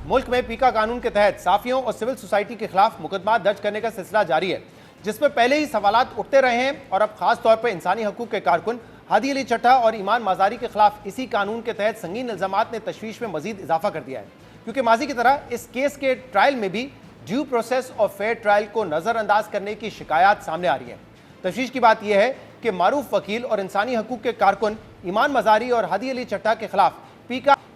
मुल्क में पीका कानून के तहत साफियों और सिविल सोसाइटी के खिलाफ मुकदमा दर्ज करने का सिलसिला जारी है, जिसमें पहले ही सवालात उठते रहे हैं और अब खास तौर पर इंसानी हकूक के कारकुन हादी अली चट्टा और ईमान माजारी के खिलाफ इसी कानून के तहत संगीन इल्जामात ने तशवीश में मजीद इजाफा कर दिया है, क्योंकि माजी की तरह इस केस के ट्रायल में भी ड्यू प्रोसेस और फेयर ट्रायल को नजरअंदाज करने की शिकायत सामने आ रही है। तशवीश की बात यह है कि मारूफ वकील और इंसानी हकूक के कारकुन ईमान मजारी और हादी अली चट्टा के खिलाफ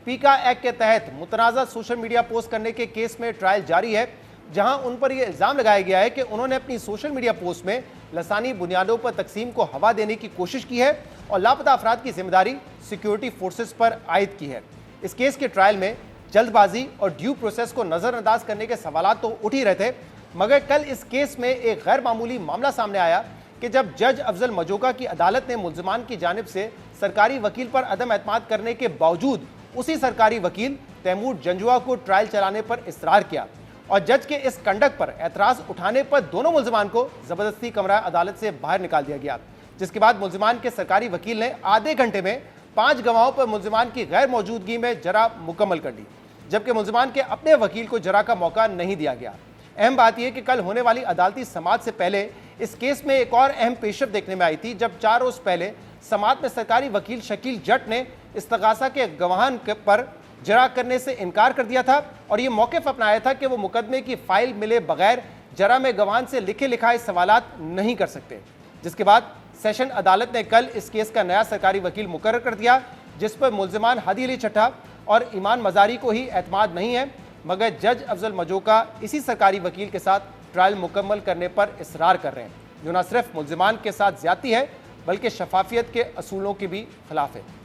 पीका एक्ट के तहत मुतनाज़ा सोशल मीडिया पोस्ट करने के केस में ट्रायल जारी है, जहां उन पर यह इल्जाम लगाया गया है कि उन्होंने अपनी सोशल मीडिया पोस्ट में लसानी बुनियादों पर तकसीम को हवा देने की कोशिश की है और लापता अफराद की जिम्मेदारी सिक्योरिटी फोर्सेस पर आयद की है। इस केस के ट्रायल में जल्दबाजी और ड्यू प्रोसेस को नजरअंदाज करने के सवालात तो उठ ही रहे थे, मगर कल इस केस में एक गैर मामूली मामला सामने आया कि जब जज अफजल मजोका की अदालत ने मुल्जिमान की जानिब से सरकारी वकील पर अदम एतमाद करने के बावजूद उसी सरकारी वकील तैमूर जंजुआ को ट्रायल चलाने पर इसरार किया और जज के इस कंडक्ट पर एतराज उठाने पर दोनों मुल्जिमान को जबरदस्ती कमरा अदालत से बाहर निकाल दिया गया, जिसके बाद मुल्जिमान के सरकारी वकील ने आधे घंटे में 5 गवाहों पर मुल्जिमान की गैर मौजूदगी में जरा मुकम्मल कर ली, जबकि मुल्जिमान के अपने वकील को जरा का मौका नहीं दिया गया। अहम बात यह कि कल होने वाली अदालती समाअत से पहले इस केस में एक और अहम पेशरफ देखने में आई थी, जब 4 रोज पहले समाअत में सरकारी वकील शकील जट ने इस्तगासा के गवाहान पर जरा करने से इनकार कर दिया था और ये मौक़िफ़ अपनाया था कि वो मुकदमे की फाइल मिले बगैर जरा में गवाहान से लिखे लिखाए सवालात नहीं कर सकते, जिसके बाद सेशन अदालत ने कल इस केस का नया सरकारी वकील मुकर्रर कर दिया, जिस पर मुल्जिमान हादी अली चट्टा और ईमान मजारी को ही एतमाद नहीं है, मगर जज अफजल मजोका इसी सरकारी वकील के साथ ट्रायल मुकम्मल करने पर इसरार कर रहे हैं, जो न सिर्फ मुल्जिमान के साथ ज्यादती है बल्कि शफाफियत के असूलों के भी खिलाफ है।